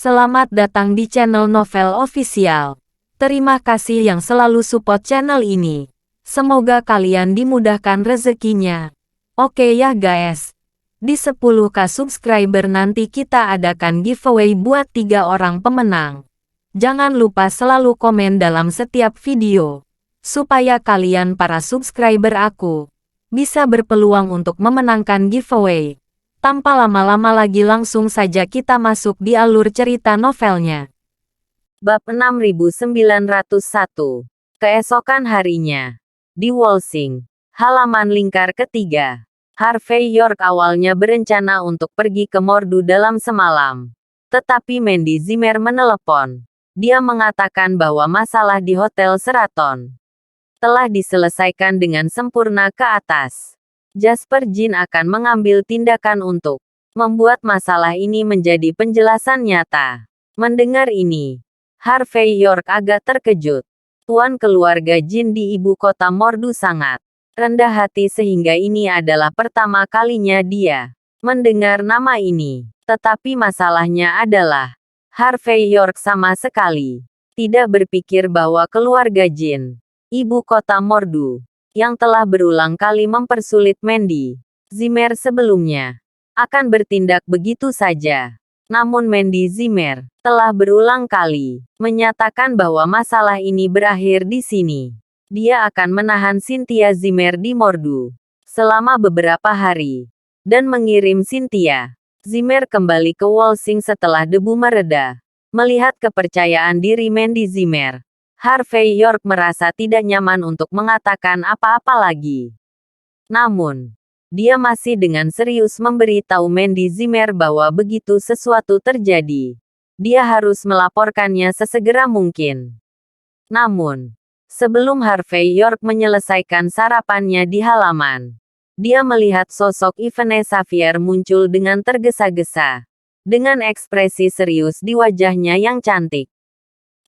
Selamat datang di channel Novel Official. Terima kasih yang selalu support channel ini. Semoga kalian dimudahkan rezekinya. Oke ya guys. Di 10k subscriber nanti kita adakan giveaway buat 3 orang pemenang. Jangan lupa selalu komen dalam setiap video. Supaya kalian para subscriber aku bisa berpeluang untuk memenangkan giveaway. Tanpa lama-lama lagi langsung saja kita masuk di alur cerita novelnya. Bab 6901. Keesokan harinya. Di Walsing, halaman lingkar ketiga. Harvey York awalnya berencana untuk pergi ke Mordu dalam semalam. Tetapi Mandy Zimmer menelepon. Dia mengatakan bahwa masalah di Hotel Sheraton telah diselesaikan dengan sempurna ke atas. Jasper Jin akan mengambil tindakan untuk membuat masalah ini menjadi penjelasan nyata. Mendengar ini, Harvey York agak terkejut. Tuan keluarga Jin di ibu kota Mordu sangat rendah hati sehingga ini adalah pertama kalinya dia mendengar nama ini. Tetapi masalahnya adalah, Harvey York sama sekali tidak berpikir bahwa keluarga Jin, ibu kota Mordu, yang telah berulang kali mempersulit Mandy Zimmer sebelumnya, akan bertindak begitu saja. Namun Mandy Zimmer telah berulang kali menyatakan bahwa masalah ini berakhir di sini. Dia akan menahan Cynthia Zimmer di Mordu selama beberapa hari, dan mengirim Cynthia Zimmer kembali ke Walsing setelah debu mereda. Melihat kepercayaan diri Mandy Zimmer, Harvey York merasa tidak nyaman untuk mengatakan apa-apa lagi. Namun, dia masih dengan serius memberitahu Mandy Zimmer bahwa begitu sesuatu terjadi, dia harus melaporkannya sesegera mungkin. Namun, sebelum Harvey York menyelesaikan sarapannya di halaman, dia melihat sosok Yvonne Xavier muncul dengan tergesa-gesa, dengan ekspresi serius di wajahnya yang cantik.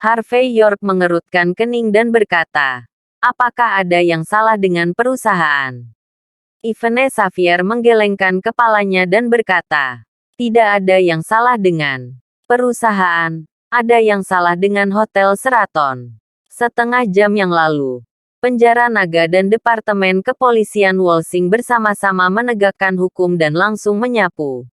Harvey York mengerutkan kening dan berkata, "Apakah ada yang salah dengan perusahaan?" Yvonne Xavier menggelengkan kepalanya dan berkata, "Tidak ada yang salah dengan perusahaan, ada yang salah dengan Hotel Sheraton." Setengah jam yang lalu, penjara naga dan Departemen Kepolisian Walsing bersama-sama menegakkan hukum dan langsung menyapu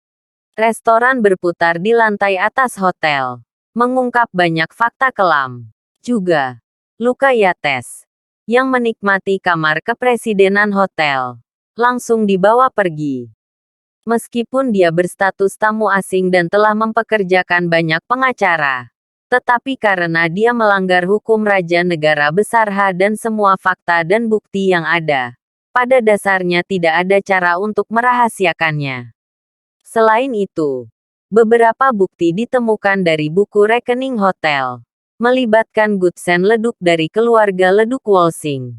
restoran berputar di lantai atas hotel. Mengungkap banyak fakta kelam. Juga, Luka Yates, yang menikmati kamar kepresidenan hotel, langsung dibawa pergi. Meskipun dia berstatus tamu asing dan telah mempekerjakan banyak pengacara, tetapi karena dia melanggar hukum Raja Negara Besar H dan semua fakta dan bukti yang ada, pada dasarnya tidak ada cara untuk merahasiakannya. Selain itu, beberapa bukti ditemukan dari buku rekening hotel, melibatkan Goodsen Leduk dari keluarga Leduk Walsing.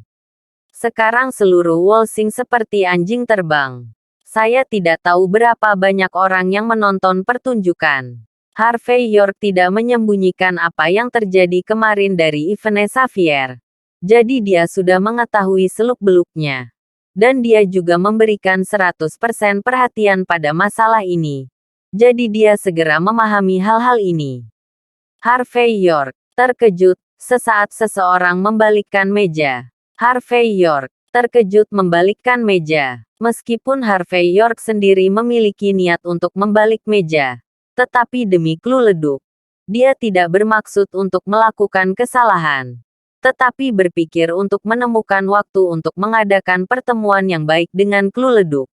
Sekarang seluruh Walsing seperti anjing terbang. Saya tidak tahu berapa banyak orang yang menonton pertunjukan. Harvey York tidak menyembunyikan apa yang terjadi kemarin dari Yvonne Xavier. Jadi dia sudah mengetahui seluk-beluknya. Dan dia juga memberikan 100% perhatian pada masalah ini. Jadi dia segera memahami hal-hal ini. Harvey York terkejut sesaat seseorang membalikkan meja. Harvey York terkejut membalikkan meja. Meskipun Harvey York sendiri memiliki niat untuk membalik meja, tetapi demi Clue Leduk, dia tidak bermaksud untuk melakukan kesalahan, tetapi berpikir untuk menemukan waktu untuk mengadakan pertemuan yang baik dengan Clue Leduk.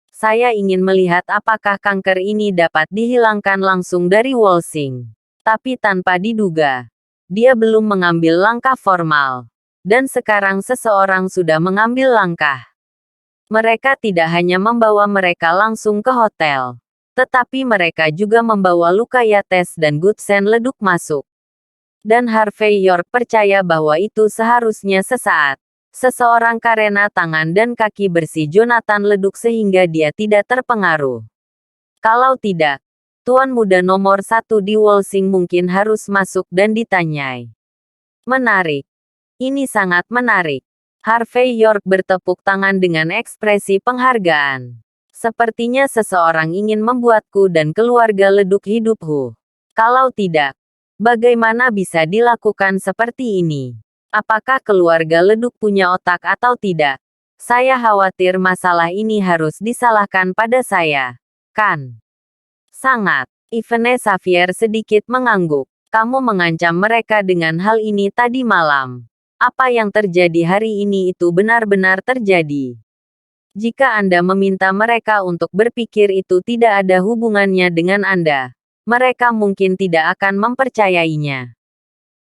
Saya ingin melihat apakah kanker ini dapat dihilangkan langsung dari Walsing. Tapi tanpa diduga, dia belum mengambil langkah formal. Dan sekarang seseorang sudah mengambil langkah. Mereka tidak hanya membawa mereka langsung ke hotel, tetapi mereka juga membawa Luka Yates dan Goodsen Leduk masuk. Dan Harvey York percaya bahwa itu seharusnya sesaat. Seseorang karena tangan dan kaki bersih Jonathan Leduk sehingga dia tidak terpengaruh. Kalau tidak, tuan muda nomor 1 di Walsing mungkin harus masuk dan ditanyai. Menarik. Ini sangat menarik. Harvey York bertepuk tangan dengan ekspresi penghargaan. Sepertinya seseorang ingin membuatku dan keluarga Leduk hidup. Kalau tidak, bagaimana bisa dilakukan seperti ini? Apakah keluarga leduk punya otak atau tidak? Saya khawatir masalah ini harus disalahkan pada saya. Kan? Sangat. Ivone Xavier sedikit mengangguk. Kamu mengancam mereka dengan hal ini tadi malam. Apa yang terjadi hari ini itu benar-benar terjadi. Jika Anda meminta mereka untuk berpikir itu tidak ada hubungannya dengan Anda, mereka mungkin tidak akan mempercayainya.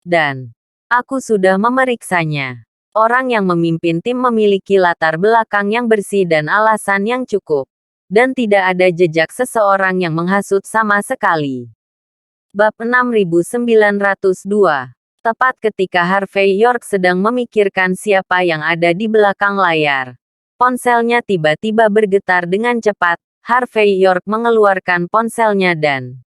Dan aku sudah memeriksanya. Orang yang memimpin tim memiliki latar belakang yang bersih dan alasan yang cukup. Dan tidak ada jejak seseorang yang menghasut sama sekali. Bab 6902. Tepat ketika Harvey York sedang memikirkan siapa yang ada di belakang layar, ponselnya tiba-tiba bergetar dengan cepat. Harvey York mengeluarkan ponselnya dan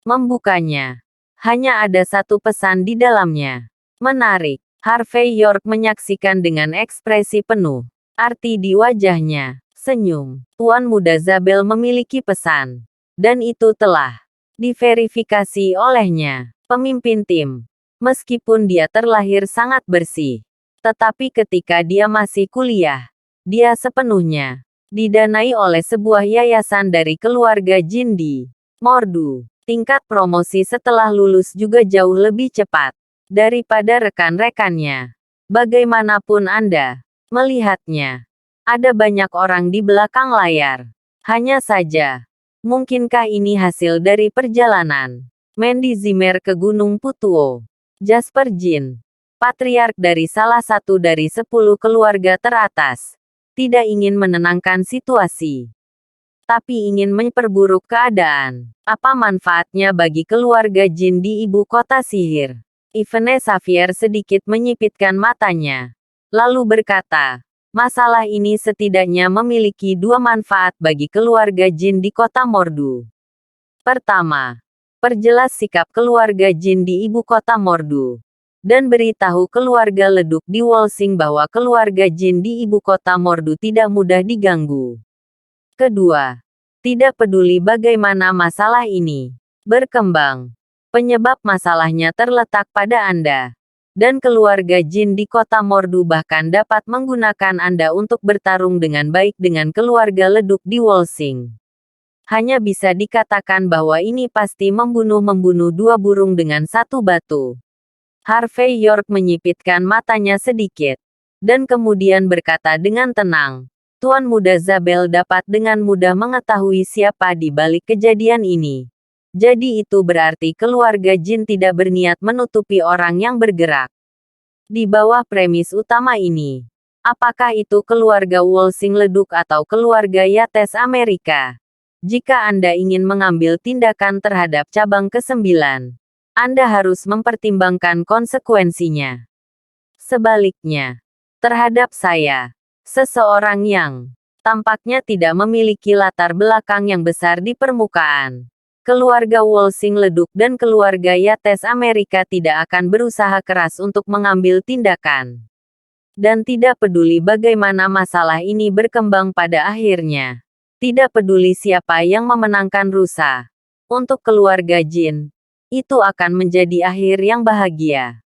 membukanya. Hanya ada satu pesan di dalamnya. Menarik. Harvey York menyaksikan dengan ekspresi penuh arti di wajahnya. Senyum. Tuan Muda Zabel memiliki pesan. Dan itu telah diverifikasi olehnya. Pemimpin tim. Meskipun dia terlahir sangat bersih. Tetapi ketika dia masih kuliah, dia sepenuhnya didanai oleh sebuah yayasan dari keluarga jin di Mordu. Tingkat promosi setelah lulus juga jauh lebih cepat daripada rekan-rekannya. Bagaimanapun Anda melihatnya, ada banyak orang di belakang layar. Hanya saja, mungkinkah ini hasil dari perjalanan Mandy Zimmer ke Gunung Putuo? Jasper Jin, patriark dari salah satu dari 10 keluarga teratas, tidak ingin menenangkan situasi, tapi ingin memperburuk keadaan. Apa manfaatnya bagi keluarga Jin di ibu kota sihir? Ivone Xavier sedikit menyipitkan matanya, lalu berkata, masalah ini setidaknya memiliki dua manfaat bagi keluarga Jin di kota Mordu. Pertama, perjelas sikap keluarga Jin di ibu kota Mordu, dan beritahu keluarga leduk di Wolsing bahwa keluarga Jin di ibu kota Mordu tidak mudah diganggu. Kedua, tidak peduli bagaimana masalah ini berkembang, penyebab masalahnya terletak pada Anda. Dan keluarga Jin di kota Mordu bahkan dapat menggunakan Anda untuk bertarung dengan baik dengan keluarga leduk di Wolsing. Hanya bisa dikatakan bahwa ini pasti membunuh dua burung dengan satu batu. Harvey York menyipitkan matanya sedikit, dan kemudian berkata dengan tenang, Tuan Muda Zabel dapat dengan mudah mengetahui siapa di balik kejadian ini. Jadi itu berarti keluarga Jin tidak berniat menutupi orang yang bergerak. Di bawah premis utama ini, apakah itu keluarga Wolsing leduk atau keluarga Yates Amerika? Jika Anda ingin mengambil tindakan terhadap cabang ke-9, Anda harus mempertimbangkan konsekuensinya. Sebaliknya, terhadap saya, seseorang yang tampaknya tidak memiliki latar belakang yang besar di permukaan, keluarga Wolsing leduk dan keluarga Yates Amerika tidak akan berusaha keras untuk mengambil tindakan. Dan tidak peduli bagaimana masalah ini berkembang pada akhirnya. Tidak peduli siapa yang memenangkan rusa. Untuk keluarga Jin, itu akan menjadi akhir yang bahagia.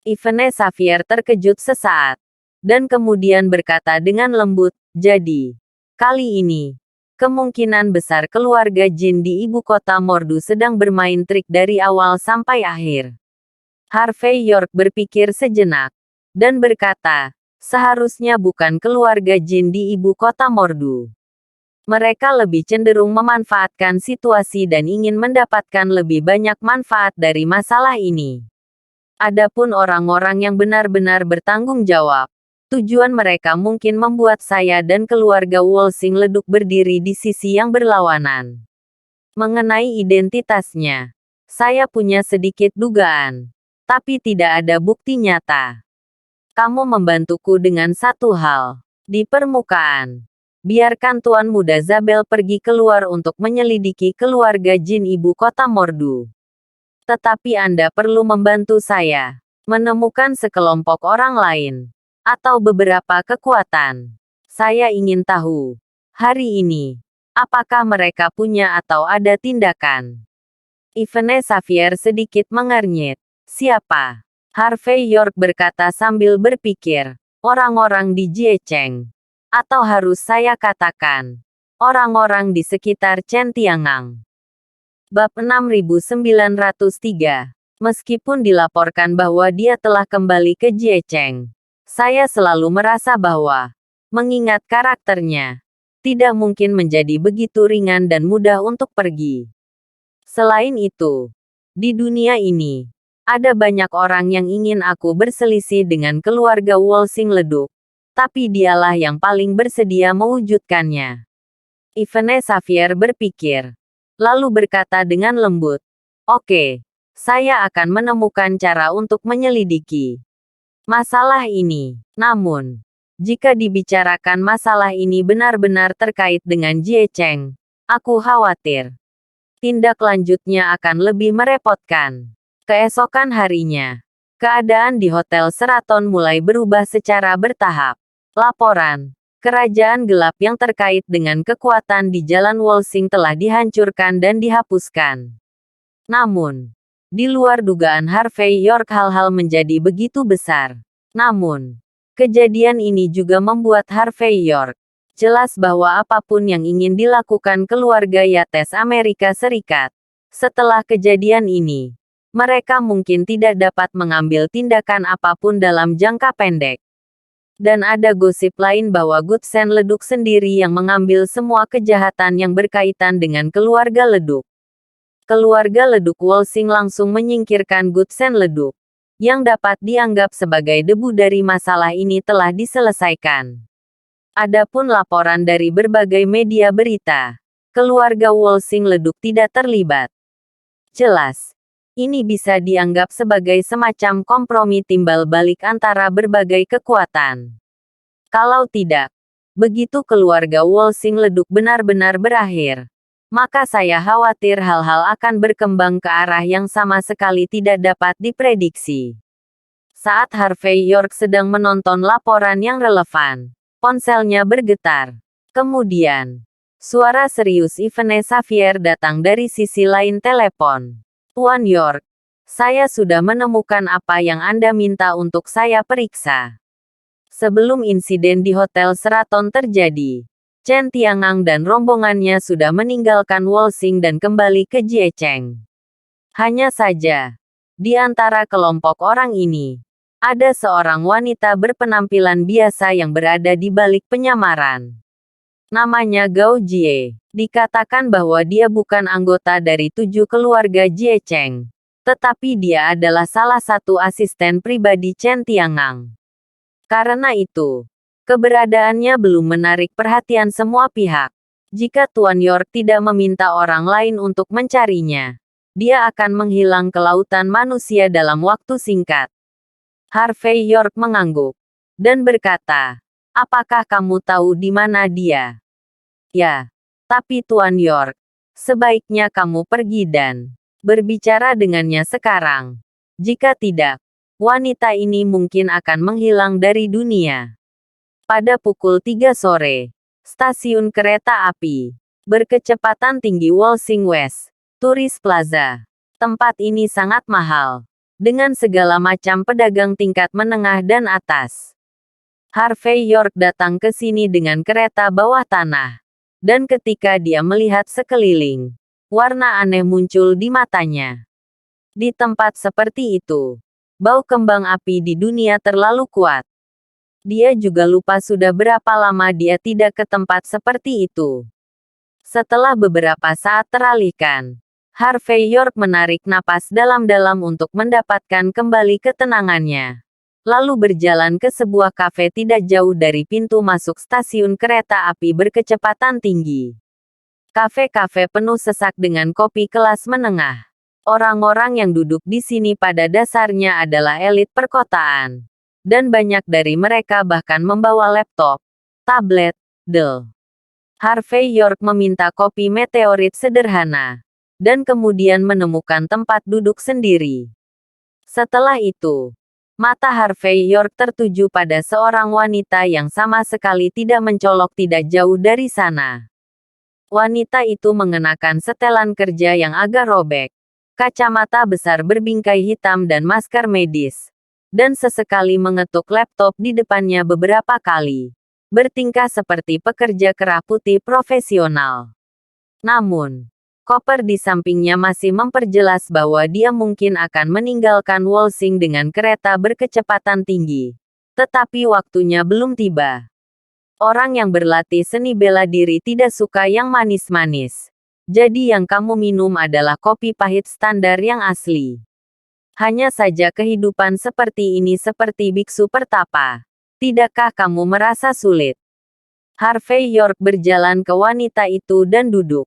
Ivone Xavier terkejut sesaat, dan kemudian berkata dengan lembut, jadi, kali ini, kemungkinan besar keluarga Jin di ibu kota Mordu sedang bermain trik dari awal sampai akhir. Harvey York berpikir sejenak, dan berkata, seharusnya bukan keluarga Jin di ibu kota Mordu. Mereka lebih cenderung memanfaatkan situasi dan ingin mendapatkan lebih banyak manfaat dari masalah ini. Adapun orang-orang yang benar-benar bertanggung jawab, tujuan mereka mungkin membuat saya dan keluarga Wolsing leduk berdiri di sisi yang berlawanan. Mengenai identitasnya, saya punya sedikit dugaan, tapi tidak ada bukti nyata. Kamu membantuku dengan satu hal. Di permukaan, biarkan Tuan Muda Zabel pergi keluar untuk menyelidiki keluarga Jin ibu kota Mordu. Tetapi Anda perlu membantu saya menemukan sekelompok orang lain, atau beberapa kekuatan. Saya ingin tahu, hari ini, apakah mereka punya atau ada tindakan Yvonne Xavier sedikit mengernyit. Siapa? Harvey York berkata sambil berpikir. Orang-orang di Jiecheng. Atau harus saya katakan, orang-orang di sekitar Chen Tiangang. Bab 6903. Meskipun dilaporkan bahwa dia telah kembali ke Jiecheng, saya selalu merasa bahwa, mengingat karakternya, tidak mungkin menjadi begitu ringan dan mudah untuk pergi. Selain itu, di dunia ini, ada banyak orang yang ingin aku berselisih dengan keluarga Wolsing Leduk, tapi dialah yang paling bersedia mewujudkannya. Yvonne Xavier berpikir, lalu berkata dengan lembut, "Oke, saya akan menemukan cara untuk menyelidiki masalah ini. Namun, jika dibicarakan masalah ini benar-benar terkait dengan Jiecheng, aku khawatir tindak lanjutnya akan lebih merepotkan." Keesokan harinya, keadaan di Hotel Sheraton mulai berubah secara bertahap. Laporan kerajaan gelap yang terkait dengan kekuatan di Jalan Wolsing telah dihancurkan dan dihapuskan. Namun, di luar dugaan Harvey York hal-hal menjadi begitu besar. Namun, kejadian ini juga membuat Harvey York jelas bahwa apapun yang ingin dilakukan keluarga Yates Amerika Serikat setelah kejadian ini, mereka mungkin tidak dapat mengambil tindakan apapun dalam jangka pendek. Dan ada gosip lain bahwa Gutsen Leduk sendiri yang mengambil semua kejahatan yang berkaitan dengan keluarga Leduk. Keluarga Leduk Wolsing langsung menyingkirkan Gutsen Leduk, yang dapat dianggap sebagai debu dari masalah ini telah diselesaikan. Adapun laporan dari berbagai media berita, keluarga Wolsing Leduk tidak terlibat. Jelas, ini bisa dianggap sebagai semacam kompromi timbal balik antara berbagai kekuatan. Kalau tidak, begitu keluarga Wolsing Leduk benar-benar berakhir, maka saya khawatir hal-hal akan berkembang ke arah yang sama sekali tidak dapat diprediksi. Saat Harvey York sedang menonton laporan yang relevan, ponselnya bergetar. Kemudian, suara serius Yvonne Xavier datang dari sisi lain telepon. "Tuan York, saya sudah menemukan apa yang Anda minta untuk saya periksa." Sebelum insiden di Hotel Sheraton terjadi, Chen Tiangang dan rombongannya sudah meninggalkan Wolsing dan kembali ke Jiecheng. Hanya saja, di antara kelompok orang ini, ada seorang wanita berpenampilan biasa yang berada di balik penyamaran. Namanya Gao Jie. Dikatakan bahwa dia bukan anggota dari 7 keluarga Jiecheng, tetapi dia adalah salah satu asisten pribadi Chen Tiangang. Karena itu, keberadaannya belum menarik perhatian semua pihak. Jika Tuan York tidak meminta orang lain untuk mencarinya, dia akan menghilang ke lautan manusia dalam waktu singkat. Harvey York mengangguk dan berkata, "Apakah kamu tahu di mana dia?" "Ya. Tapi Tuan York, sebaiknya kamu pergi dan berbicara dengannya sekarang. Jika tidak, wanita ini mungkin akan menghilang dari dunia." Pada pukul 3 sore, stasiun kereta api berkecepatan tinggi Wolsing West, Tourist Plaza. Tempat ini sangat mahal, dengan segala macam pedagang tingkat menengah dan atas. Harvey York datang ke sini dengan kereta bawah tanah. Dan ketika dia melihat sekeliling, warna aneh muncul di matanya. Di tempat seperti itu, bau kembang api di dunia terlalu kuat. Dia juga lupa sudah berapa lama dia tidak ke tempat seperti itu. Setelah beberapa saat teralihkan, Harvey York menarik napas dalam-dalam untuk mendapatkan kembali ketenangannya. Lalu berjalan ke sebuah kafe tidak jauh dari pintu masuk stasiun kereta api berkecepatan tinggi. Kafe-kafe penuh sesak dengan kopi kelas menengah. Orang-orang yang duduk di sini pada dasarnya adalah elit perkotaan. Dan banyak dari mereka bahkan membawa laptop, tablet, Dell. Harvey York meminta kopi meteorit sederhana. Dan kemudian menemukan tempat duduk sendiri. Setelah itu, mata Harvey York tertuju pada seorang wanita yang sama sekali tidak mencolok tidak jauh dari sana. Wanita itu mengenakan setelan kerja yang agak robek, kacamata besar berbingkai hitam dan masker medis, dan sesekali mengetuk laptop di depannya beberapa kali. Bertingkah seperti pekerja kerah putih profesional. Namun, koper di sampingnya masih memperjelas bahwa dia mungkin akan meninggalkan Wolsing dengan kereta berkecepatan tinggi. Tetapi waktunya belum tiba. Orang yang berlatih seni bela diri tidak suka yang manis-manis. Jadi yang kamu minum adalah kopi pahit standar yang asli. Hanya saja kehidupan seperti ini seperti biksu pertapa. Tidakkah kamu merasa sulit? Harvey York berjalan ke wanita itu dan duduk.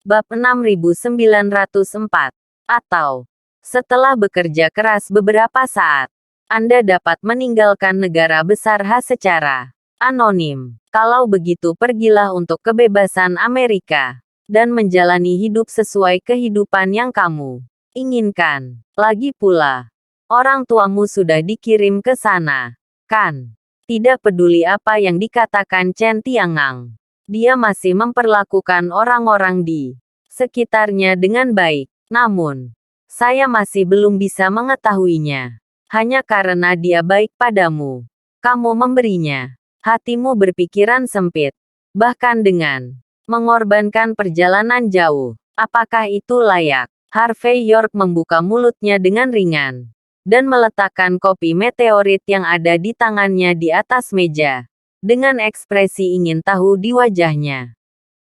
Bab 6904. Atau, setelah bekerja keras beberapa saat, Anda dapat meninggalkan negara besar secara anonim. Kalau begitu pergilah untuk kebebasan Amerika, dan menjalani hidup sesuai kehidupan yang kamu inginkan. Lagi pula, orang tuamu sudah dikirim ke sana, kan? Tidak peduli apa yang dikatakan Chen Tiangang. Dia masih memperlakukan orang-orang di sekitarnya dengan baik. Namun, saya masih belum bisa mengetahuinya. Hanya karena dia baik padamu. Kamu memberinya. Hatimu berpikiran sempit. Bahkan dengan mengorbankan perjalanan jauh. Apakah itu layak? Harvey York membuka mulutnya dengan ringan. Dan meletakkan kopi meteorit yang ada di tangannya di atas meja. Dengan ekspresi ingin tahu di wajahnya.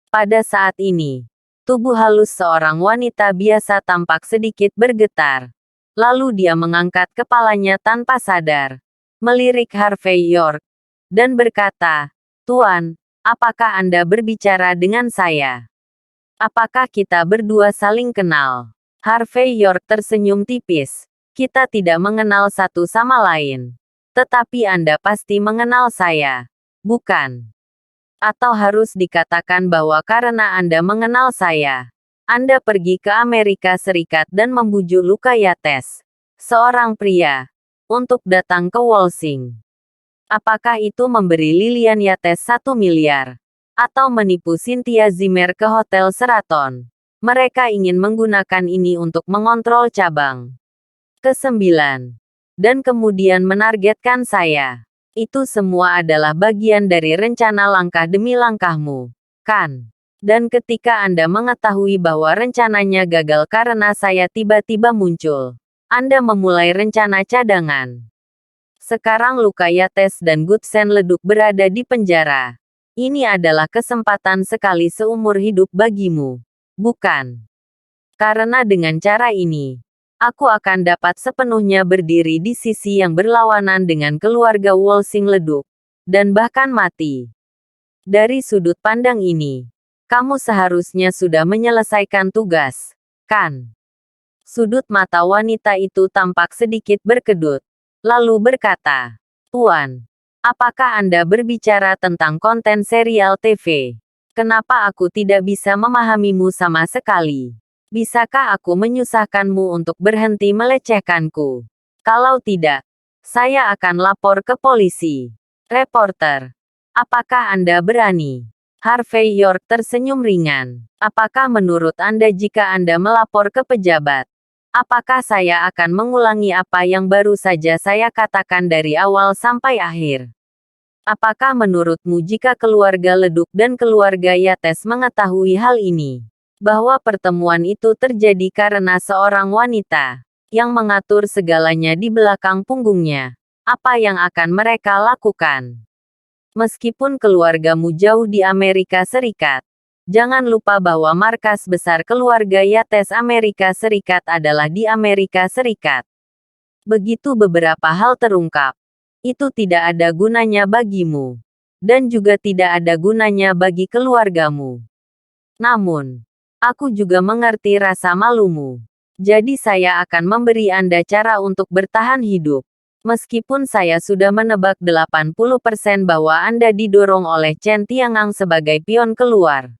Pada saat ini, tubuh halus seorang wanita biasa tampak sedikit bergetar. Lalu dia mengangkat kepalanya tanpa sadar. Melirik Harvey York. Dan berkata, "Tuan, apakah Anda berbicara dengan saya? Apakah kita berdua saling kenal?" Harvey York tersenyum tipis. "Kita tidak mengenal satu sama lain. Tetapi Anda pasti mengenal saya, bukan? Atau harus dikatakan bahwa karena Anda mengenal saya, Anda pergi ke Amerika Serikat dan membujuk Luka Yates, seorang pria, untuk datang ke Wolsing. Apakah itu memberi Lilian Yates 1 miliar? Atau menipu Cynthia Zimmer ke Hotel Sheraton? Mereka ingin menggunakan ini untuk mengontrol cabang ke-9. Dan kemudian menargetkan saya. Itu semua adalah bagian dari rencana langkah demi langkahmu, kan? Dan ketika Anda mengetahui bahwa rencananya gagal karena saya tiba-tiba muncul, Anda memulai rencana cadangan. Sekarang Luka Yates dan Gutsen Leduk berada di penjara. Ini adalah kesempatan sekali seumur hidup bagimu, bukan? Karena dengan cara ini, aku akan dapat sepenuhnya berdiri di sisi yang berlawanan dengan keluarga Wolsing Leduk, dan bahkan mati. Dari sudut pandang ini, kamu seharusnya sudah menyelesaikan tugas, kan? Sudut mata wanita itu tampak sedikit berkedut, lalu berkata, "Tuan, apakah Anda berbicara tentang konten serial TV? Kenapa aku tidak bisa memahamimu sama sekali? Bisakah aku menyusahkanmu untuk berhenti melecehkanku? Kalau tidak, saya akan lapor ke polisi." Reporter, "Apakah Anda berani?" Harvey York tersenyum ringan. "Apakah menurut Anda jika Anda melapor ke pejabat, apakah saya akan mengulangi apa yang baru saja saya katakan dari awal sampai akhir? Apakah menurutmu jika keluarga Leduk dan keluarga Yates mengetahui hal ini, bahwa pertemuan itu terjadi karena seorang wanita yang mengatur segalanya di belakang punggungnya, apa yang akan mereka lakukan? Meskipun keluargamu jauh di Amerika Serikat, jangan lupa bahwa markas besar keluarga Yates Amerika Serikat adalah di Amerika Serikat. Begitu beberapa hal terungkap, itu tidak ada gunanya bagimu, dan juga tidak ada gunanya bagi keluargamu. Namun, aku juga mengerti rasa malumu. Jadi saya akan memberi Anda cara untuk bertahan hidup. Meskipun saya sudah menebak 80% bahwa Anda didorong oleh Chen Tiangang sebagai pion keluar.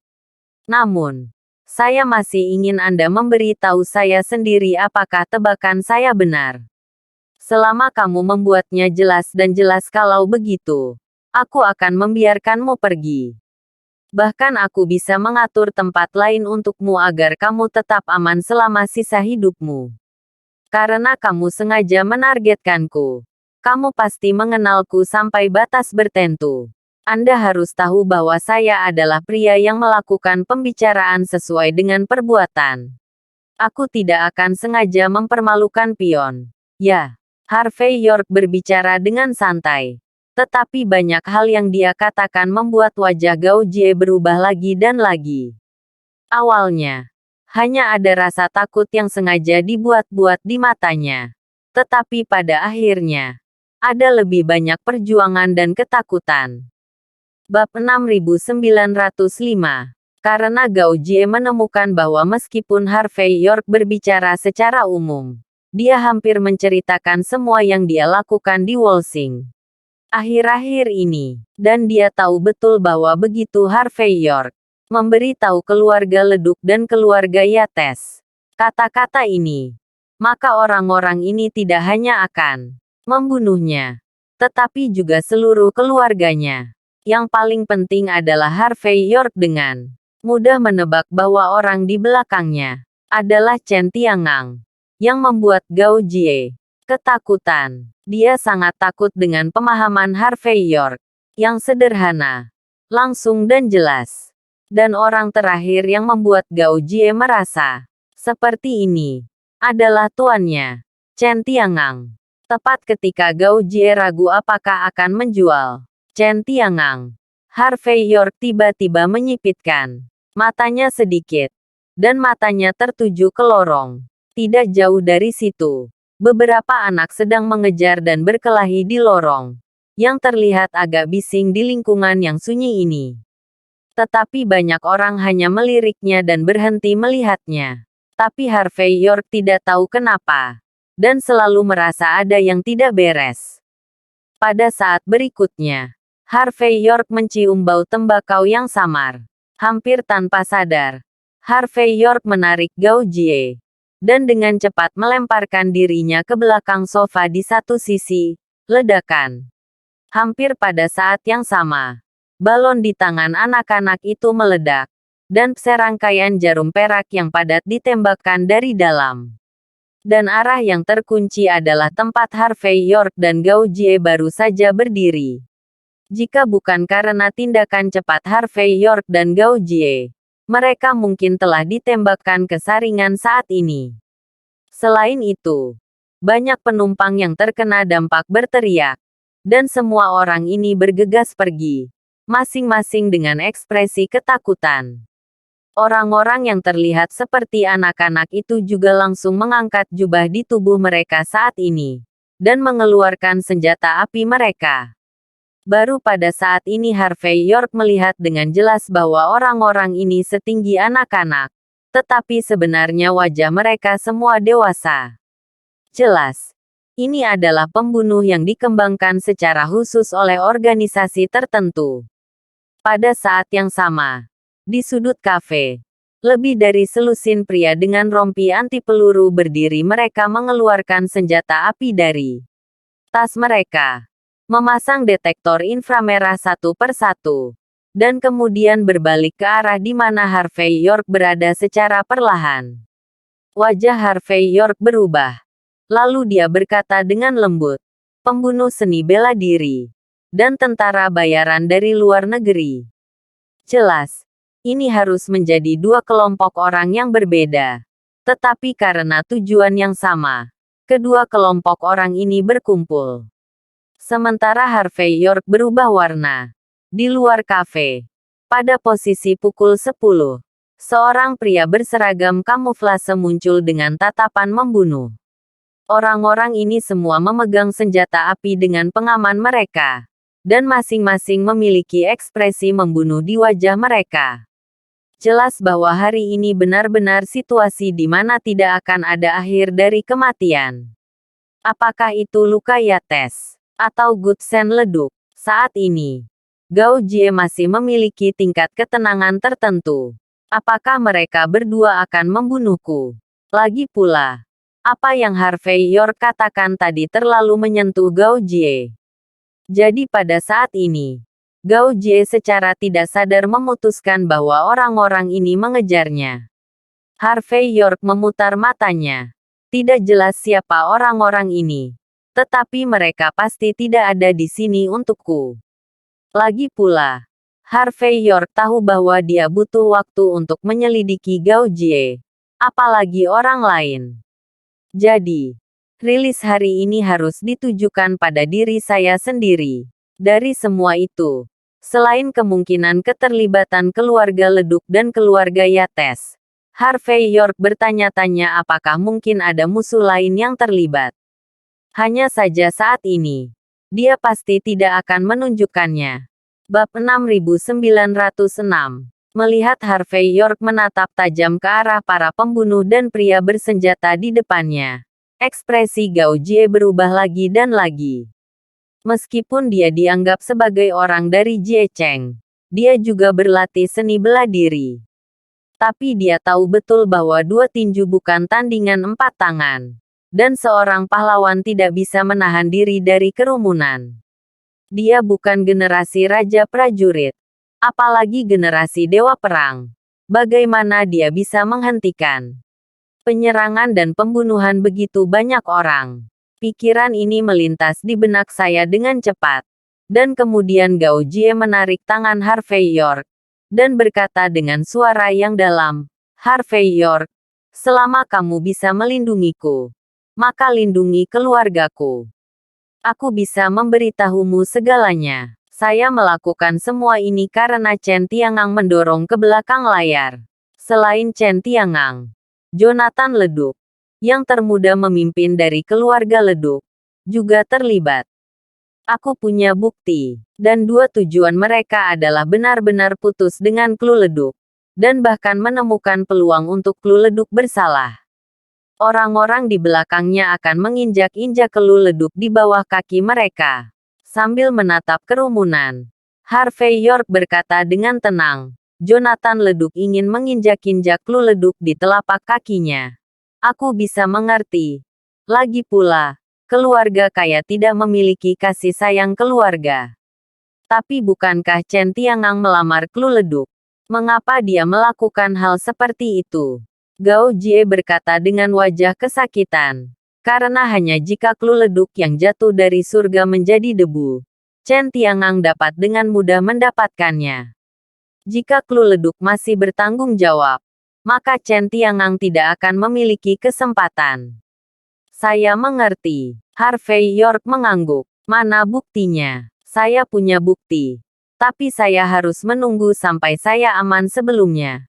Namun, saya masih ingin Anda memberi tahu saya sendiri apakah tebakan saya benar. Selama kamu membuatnya jelas dan jelas kalau begitu, aku akan membiarkanmu pergi. Bahkan aku bisa mengatur tempat lain untukmu agar kamu tetap aman selama sisa hidupmu. Karena kamu sengaja menargetkanku. Kamu pasti mengenalku sampai batas bertentu. Anda harus tahu bahwa saya adalah pria yang melakukan pembicaraan sesuai dengan perbuatan. Aku tidak akan sengaja mempermalukan pion. Ya, Harvey York berbicara dengan santai. Tetapi banyak hal yang dia katakan membuat wajah Gao Jie berubah lagi dan lagi. Awalnya, hanya ada rasa takut yang sengaja dibuat-buat di matanya. Tetapi pada akhirnya, ada lebih banyak perjuangan dan ketakutan. Bab 6905. Karena Gao Jie menemukan bahwa meskipun Harvey York berbicara secara umum, dia hampir menceritakan semua yang dia lakukan di Wolsing akhir-akhir ini, dan dia tahu betul bahwa begitu Harvey York memberi tahu keluarga Leduk dan keluarga Yates kata-kata ini, maka orang-orang ini tidak hanya akan membunuhnya, tetapi juga seluruh keluarganya. Yang paling penting adalah Harvey York dengan mudah menebak bahwa orang di belakangnya adalah Chen Tiangang, yang membuat Gao Jie ketakutan. Dia sangat takut dengan pemahaman Harvey York yang sederhana, langsung dan jelas. Dan orang terakhir yang membuat Gao Jie merasa seperti ini adalah tuannya, Chen Tiangang. Tepat ketika Gao Jie ragu apakah akan menjual Chen Tiangang, Harvey York tiba-tiba menyipitkan matanya sedikit, dan matanya tertuju ke lorong. Tidak jauh dari situ, beberapa anak sedang mengejar dan berkelahi di lorong, yang terlihat agak bising di lingkungan yang sunyi ini. Tetapi banyak orang hanya meliriknya dan berhenti melihatnya. Tapi Harvey York tidak tahu kenapa, dan selalu merasa ada yang tidak beres. Pada saat berikutnya, Harvey York mencium bau tembakau yang samar. Hampir tanpa sadar, Harvey York menarik Gao Jie, dan dengan cepat melemparkan dirinya ke belakang sofa di satu sisi. Ledakan. Hampir pada saat yang sama, balon di tangan anak-anak itu meledak, dan serangkaian jarum perak yang padat ditembakkan dari dalam. Dan arah yang terkunci adalah tempat Harvey York dan Gao Jie baru saja berdiri. Jika bukan karena tindakan cepat Harvey York dan Gao Jie, mereka mungkin telah ditembakkan ke saringan saat ini. Selain itu, banyak penumpang yang terkena dampak berteriak, dan semua orang ini bergegas pergi, masing-masing dengan ekspresi ketakutan. Orang-orang yang terlihat seperti anak-anak itu juga langsung mengangkat jubah di tubuh mereka saat ini, dan mengeluarkan senjata api mereka. Baru pada saat ini Harvey York melihat dengan jelas bahwa orang-orang ini setinggi anak-anak, tetapi sebenarnya wajah mereka semua dewasa. Jelas, ini adalah pembunuh yang dikembangkan secara khusus oleh organisasi tertentu. Pada saat yang sama, di sudut kafe, lebih dari selusin pria dengan rompi anti peluru berdiri. Mereka mengeluarkan senjata api dari tas mereka, memasang detektor inframerah satu per satu, dan kemudian berbalik ke arah di mana Harvey York berada secara perlahan. Wajah Harvey York berubah. Lalu dia berkata dengan lembut, "Pembunuh seni bela diri, dan tentara bayaran dari luar negeri." Jelas, ini harus menjadi dua kelompok orang yang berbeda. Tetapi karena tujuan yang sama, kedua kelompok orang ini berkumpul. Sementara Harvey York berubah warna. Di luar kafe, pada posisi pukul 10, seorang pria berseragam kamuflase muncul dengan tatapan membunuh. Orang-orang ini semua memegang senjata api dengan pengaman mereka, dan masing-masing memiliki ekspresi membunuh di wajah mereka. Jelas bahwa hari ini benar-benar situasi di mana tidak akan ada akhir dari kematian. Apakah itu luka Yates atau Gutsen Leduk? Saat ini, Gao Jie masih memiliki tingkat ketenangan tertentu. Apakah mereka berdua akan membunuhku? Lagi pula, apa yang Harvey York katakan tadi terlalu menyentuh Gao Jie. Jadi pada saat ini, Gao Jie secara tidak sadar memutuskan bahwa orang-orang ini mengejarnya. Harvey York memutar matanya. Tidak jelas siapa orang-orang ini. Tetapi mereka pasti tidak ada di sini untukku. Lagi pula, Harvey York tahu bahwa dia butuh waktu untuk menyelidiki Gao Jie. Apalagi orang lain. Jadi, rilis hari ini harus ditujukan pada diri saya sendiri. Dari semua itu, selain kemungkinan keterlibatan keluarga Leduk dan keluarga Yates, Harvey York bertanya-tanya apakah mungkin ada musuh lain yang terlibat. Hanya saja saat ini, dia pasti tidak akan menunjukkannya. Bab 6906. Melihat Harvey York menatap tajam ke arah para pembunuh dan pria bersenjata di depannya, ekspresi Gao Jie berubah lagi dan lagi. Meskipun dia dianggap sebagai orang dari Jie Cheng, dia juga berlatih seni bela diri. Tapi dia tahu betul bahwa dua tinju bukan tandingan empat tangan. Dan seorang pahlawan tidak bisa menahan diri dari kerumunan. Dia bukan generasi raja prajurit. Apalagi generasi dewa perang. Bagaimana dia bisa menghentikan penyerangan dan pembunuhan begitu banyak orang? Pikiran ini melintas di benak saya dengan cepat. Dan kemudian Gao Jie menarik tangan Harvey York. Dan berkata dengan suara yang dalam, Harvey York, selama kamu bisa melindungiku, maka lindungi keluargaku. Aku bisa memberitahumu segalanya. Saya melakukan semua ini karena Chen Tiangang mendorong ke belakang layar. Selain Chen Tiangang, Jonathan Leduk, yang termuda memimpin dari keluarga Leduk, juga terlibat. Aku punya bukti, dan dua tujuan mereka adalah benar-benar putus dengan Klu Leduk, dan bahkan menemukan peluang untuk Klu Leduk bersalah. Orang-orang di belakangnya akan menginjak-injak Klu Leduk di bawah kaki mereka. Sambil menatap kerumunan, Harvey York berkata dengan tenang, Jonathan Leduk ingin menginjak-injak Klu Leduk di telapak kakinya. Aku bisa mengerti. Lagi pula, keluarga kaya tidak memiliki kasih sayang keluarga. Tapi bukankah Chen Tiangang melamar Klu Leduk? Mengapa dia melakukan hal seperti itu? Gao Jie berkata dengan wajah kesakitan. Karena hanya jika Klu Leduk yang jatuh dari surga menjadi debu, Chen Tiangang dapat dengan mudah mendapatkannya. Jika Klu Leduk masih bertanggung jawab, maka Chen Tiangang tidak akan memiliki kesempatan. Saya mengerti. Harvey York mengangguk. Mana buktinya? Saya punya bukti. Tapi saya harus menunggu sampai saya aman sebelumnya.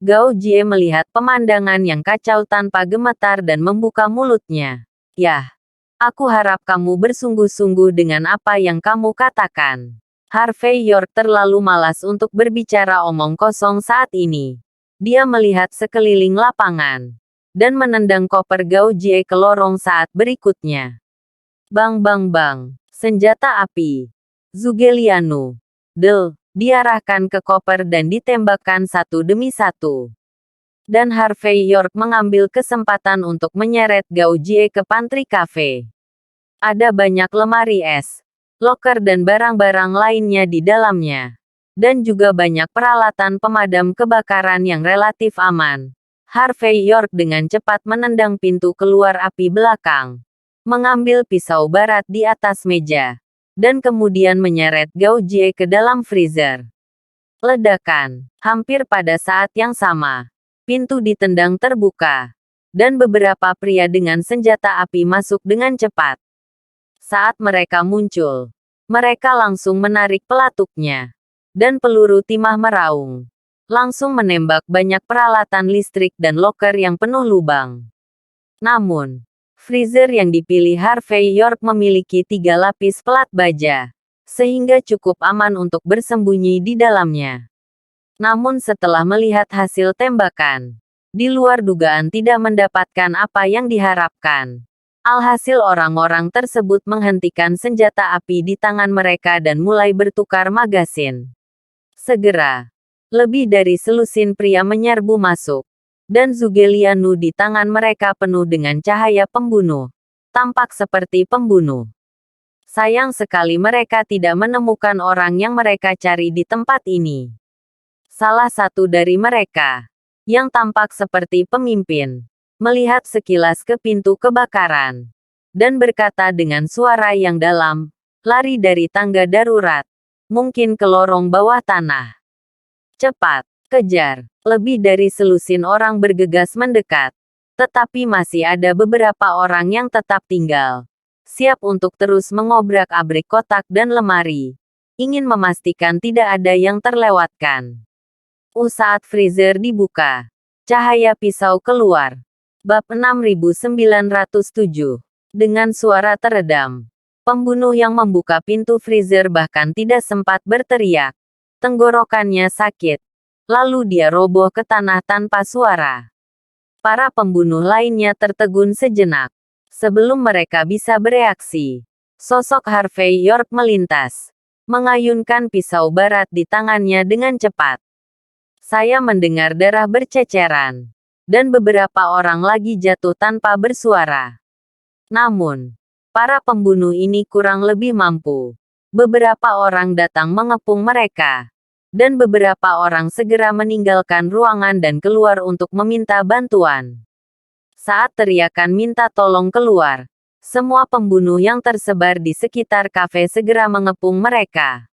Gao Jie melihat pemandangan yang kacau tanpa gemetar dan membuka mulutnya. Yah, aku harap kamu bersungguh-sungguh dengan apa yang kamu katakan. Harvey York terlalu malas untuk berbicara omong kosong saat ini. Dia melihat sekeliling lapangan dan menendang koper Gao Jie ke lorong saat berikutnya. Bang bang bang, senjata api. Zugelianu. Del. Diarahkan ke koper dan ditembakkan satu demi satu. Dan Harvey York mengambil kesempatan untuk menyeret Gao Jie ke pantry cafe. Ada banyak lemari es, loker dan barang-barang lainnya di dalamnya. Dan juga banyak peralatan pemadam kebakaran yang relatif aman. Harvey York dengan cepat menendang pintu keluar api belakang. Mengambil pisau barat di atas meja. Dan kemudian menyeret Gao Jie ke dalam freezer. Ledakan. Hampir pada saat yang sama, pintu ditendang terbuka. Dan beberapa pria dengan senjata api masuk dengan cepat. Saat mereka muncul, mereka langsung menarik pelatuknya. Dan peluru timah meraung. Langsung menembak banyak peralatan listrik dan loker yang penuh lubang. Namun, freezer yang dipilih Harvey York memiliki 3 lapis pelat baja, sehingga cukup aman untuk bersembunyi di dalamnya. Namun setelah melihat hasil tembakan, di luar dugaan tidak mendapatkan apa yang diharapkan. Alhasil orang-orang tersebut menghentikan senjata api di tangan mereka dan mulai bertukar magasin. Segera, lebih dari selusin pria menyerbu masuk. Dan Zugelianu di tangan mereka penuh dengan cahaya pembunuh. Tampak seperti pembunuh. Sayang sekali mereka tidak menemukan orang yang mereka cari di tempat ini. Salah satu dari mereka, yang tampak seperti pemimpin, melihat sekilas ke pintu kebakaran, dan berkata dengan suara yang dalam, "Lari dari tangga darurat, mungkin ke lorong bawah tanah. Cepat, kejar." Lebih dari selusin orang bergegas mendekat. Tetapi masih ada beberapa orang yang tetap tinggal. Siap untuk terus mengobrak-abrik kotak dan lemari. Ingin memastikan tidak ada yang terlewatkan. Saat freezer dibuka, cahaya pisau keluar. Bab 6907. Dengan suara teredam, pembunuh yang membuka pintu freezer bahkan tidak sempat berteriak. Tenggorokannya sakit. Lalu dia roboh ke tanah tanpa suara. Para pembunuh lainnya tertegun sejenak. Sebelum mereka bisa bereaksi, sosok Harvey York melintas, mengayunkan pisau barat di tangannya dengan cepat. Saya mendengar darah berceceran, dan beberapa orang lagi jatuh tanpa bersuara. Namun, para pembunuh ini kurang lebih mampu. Beberapa orang datang mengepung mereka, dan beberapa orang segera meninggalkan ruangan dan keluar untuk meminta bantuan. Saat teriakan minta tolong keluar, semua pembunuh yang tersebar di sekitar kafe segera mengepung mereka.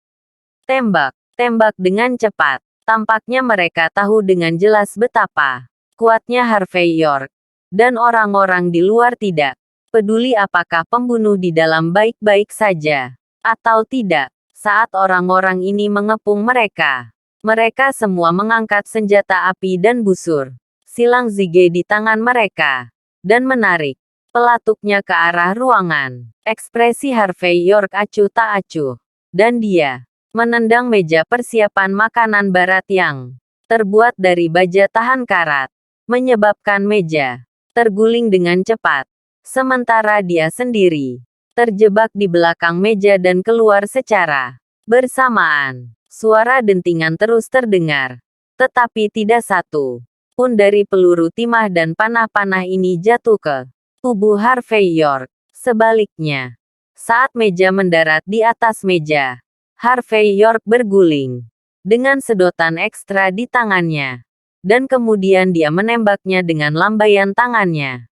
Tembak, tembak dengan cepat. Tampaknya mereka tahu dengan jelas betapa kuatnya Harvey York, dan orang-orang di luar tidak peduli apakah pembunuh di dalam baik-baik saja atau tidak. Saat orang-orang ini mengepung mereka, mereka semua mengangkat senjata api dan busur silang Zige di tangan mereka, dan menarik pelatuknya ke arah ruangan. Ekspresi Harvey York acuh tak acuh, dan dia menendang meja persiapan makanan barat yang terbuat dari baja tahan karat, menyebabkan meja terguling dengan cepat, sementara dia sendiri terjebak di belakang meja dan keluar secara bersamaan. Suara dentingan terus terdengar, tetapi tidak satu pun dari peluru timah dan panah-panah ini jatuh ke tubuh Harvey York. Sebaliknya, saat meja mendarat di atas meja, Harvey York berguling dengan sedotan ekstra di tangannya, dan kemudian dia menembaknya dengan lambaian tangannya.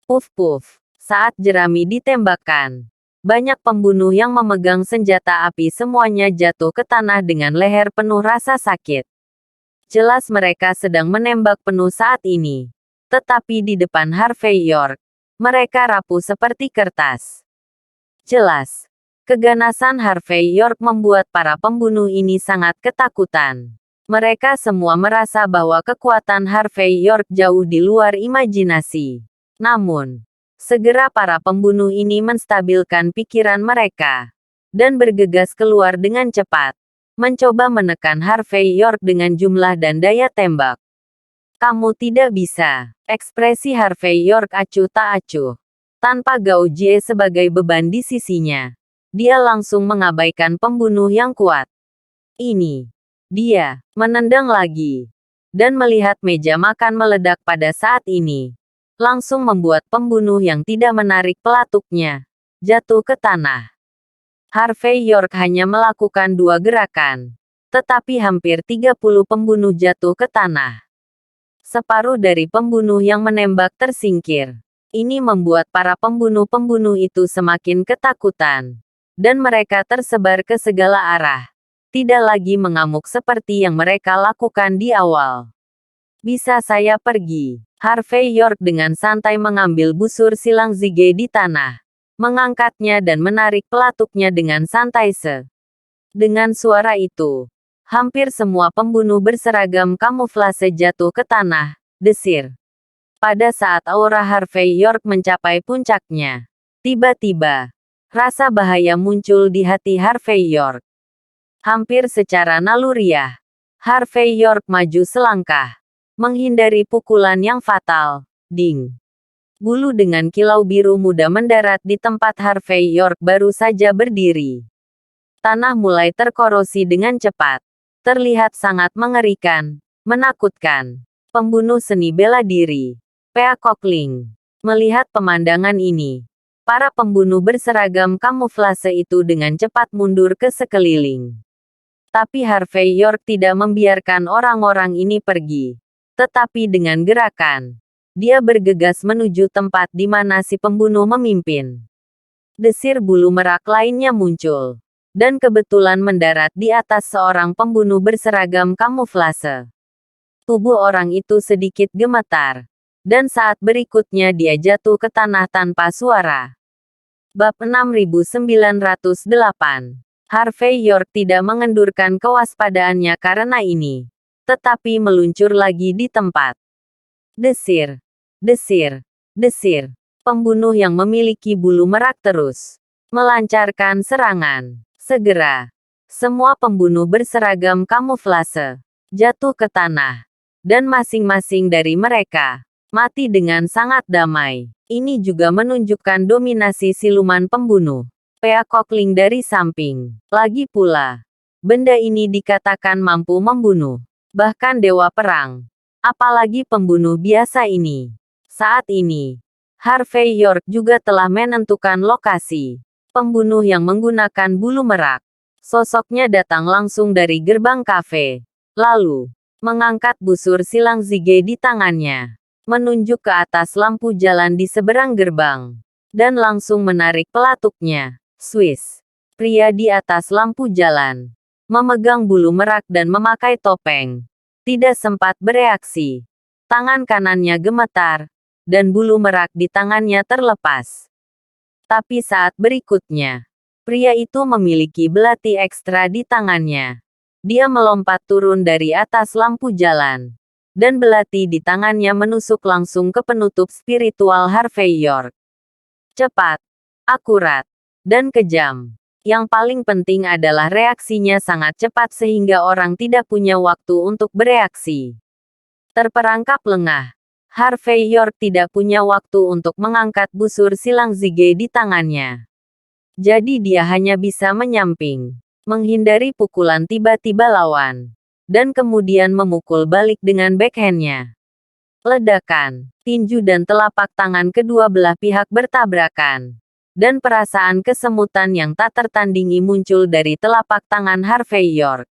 Puf-puf. Saat jerami ditembakkan, banyak pembunuh yang memegang senjata api semuanya jatuh ke tanah dengan leher penuh rasa sakit. Jelas mereka sedang menembak penuh saat ini. Tetapi di depan Harvey York, mereka rapuh seperti kertas. Jelas, keganasan Harvey York membuat para pembunuh ini sangat ketakutan. Mereka semua merasa bahwa kekuatan Harvey York jauh di luar imajinasi. Namun, segera para pembunuh ini menstabilkan pikiran mereka, dan bergegas keluar dengan cepat, mencoba menekan Harvey York dengan jumlah dan daya tembak. "Kamu tidak bisa." Ekspresi Harvey York acuh tak acuh. Tanpa Gao Jie sebagai beban di sisinya, dia langsung mengabaikan pembunuh yang kuat. Ini. Dia menendang lagi, dan melihat meja makan meledak pada saat ini, langsung membuat pembunuh yang tidak menarik pelatuknya jatuh ke tanah. Harvey York hanya melakukan 2 gerakan, tetapi hampir 30 pembunuh jatuh ke tanah. Separuh dari pembunuh yang menembak tersingkir. Ini membuat para pembunuh-pembunuh itu semakin ketakutan, dan mereka tersebar ke segala arah. Tidak lagi mengamuk seperti yang mereka lakukan di awal. "Bisa saya pergi?" Harvey York dengan santai mengambil busur silang Zige di tanah, mengangkatnya dan menarik pelatuknya dengan santai dengan suara itu, hampir semua pembunuh berseragam kamuflase jatuh ke tanah, desir. Pada saat aura Harvey York mencapai puncaknya, tiba-tiba, rasa bahaya muncul di hati Harvey York. Hampir secara naluriah, Harvey York maju selangkah, menghindari pukulan yang fatal. Ding! Bulu dengan kilau biru muda mendarat di tempat Harvey York baru saja berdiri. Tanah mulai terkorosi dengan cepat. Terlihat sangat mengerikan, menakutkan. Pembunuh seni bela diri, Pea Cockling, melihat pemandangan ini, Para pembunuh berseragam kamuflase itu dengan cepat mundur ke sekeliling. Tapi Harvey York tidak membiarkan orang-orang ini pergi. Tetapi dengan gerakan, dia bergegas menuju tempat di mana si pembunuh memimpin. Desir bulu merak lainnya muncul, dan kebetulan mendarat di atas seorang pembunuh berseragam kamuflase. Tubuh orang itu sedikit gemetar, dan saat berikutnya dia jatuh ke tanah tanpa suara. Bab 6908. Harvey York tidak mengendurkan kewaspadaannya karena ini, tetapi meluncur lagi di tempat. Desir, desir, desir. Pembunuh yang memiliki bulu merak terus melancarkan serangan. Segera, semua pembunuh berseragam kamuflase jatuh ke tanah, dan masing-masing dari mereka mati dengan sangat damai. Ini juga menunjukkan dominasi siluman pembunuh. Pea Cockling dari samping. Lagi pula, benda ini dikatakan mampu membunuh, bahkan dewa perang. Apalagi pembunuh biasa ini. Saat ini, Harvey York juga telah menentukan lokasi pembunuh yang menggunakan bulu merak. Sosoknya datang langsung dari gerbang kafe, lalu mengangkat busur silang Zige di tangannya, menunjuk ke atas lampu jalan di seberang gerbang, dan langsung menarik pelatuknya. Swiss. Pria di atas lampu jalan, memegang bulu merak dan memakai topeng, tidak sempat bereaksi. Tangan kanannya gemetar, dan bulu merak di tangannya terlepas. Tapi saat berikutnya, pria itu memiliki belati ekstra di tangannya. Dia melompat turun dari atas lampu jalan, dan belati di tangannya menusuk langsung ke penutup spiritual Harvey York. Cepat, akurat, dan kejam. Yang paling penting adalah reaksinya sangat cepat sehingga orang tidak punya waktu untuk bereaksi. Terperangkap lengah, Harvey York tidak punya waktu untuk mengangkat busur silang Zige di tangannya. Jadi dia hanya bisa menyamping, menghindari pukulan tiba-tiba lawan, dan kemudian memukul balik dengan backhandnya. Ledakan, tinju dan telapak tangan kedua belah pihak bertabrakan, dan perasaan kesemutan yang tak tertandingi muncul dari telapak tangan Harvey York.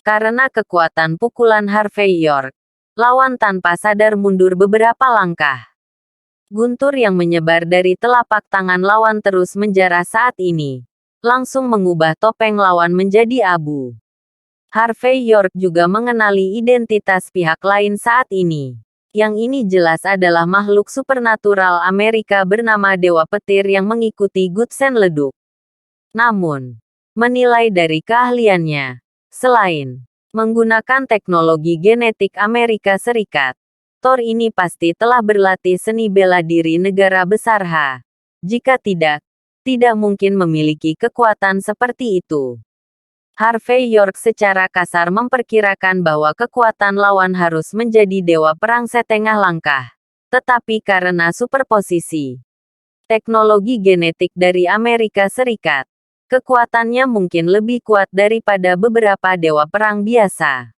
Karena kekuatan pukulan Harvey York, lawan tanpa sadar mundur beberapa langkah. Guntur yang menyebar dari telapak tangan lawan terus menjarah saat ini, langsung mengubah topeng lawan menjadi abu. Harvey York juga mengenali identitas pihak lain saat ini. Yang ini jelas adalah makhluk supernatural Amerika bernama Dewa Petir yang mengikuti Gutsen Leduk. Namun, menilai dari keahliannya, selain menggunakan teknologi genetik Amerika Serikat, Thor ini pasti telah berlatih seni bela diri negara besar H. Jika tidak mungkin memiliki kekuatan seperti itu. Harvey York secara kasar memperkirakan bahwa kekuatan lawan harus menjadi dewa perang setengah langkah. Tetapi karena superposisi teknologi genetik dari Amerika Serikat, kekuatannya mungkin lebih kuat daripada beberapa dewa perang biasa.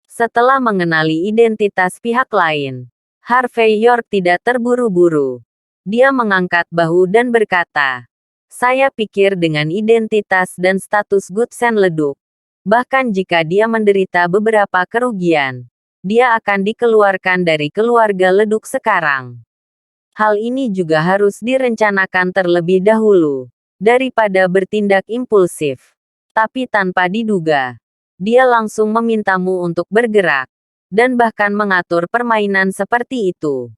Setelah mengenali identitas pihak lain, Harvey York tidak terburu-buru. Dia mengangkat bahu dan berkata, "Saya pikir dengan identitas dan status Gutsen Leduk, bahkan jika dia menderita beberapa kerugian, dia akan dikeluarkan dari keluarga Leduk sekarang. Hal ini juga harus direncanakan terlebih dahulu, daripada bertindak impulsif." Tapi tanpa diduga, dia langsung memintamu untuk bergerak, dan bahkan mengatur permainan seperti itu.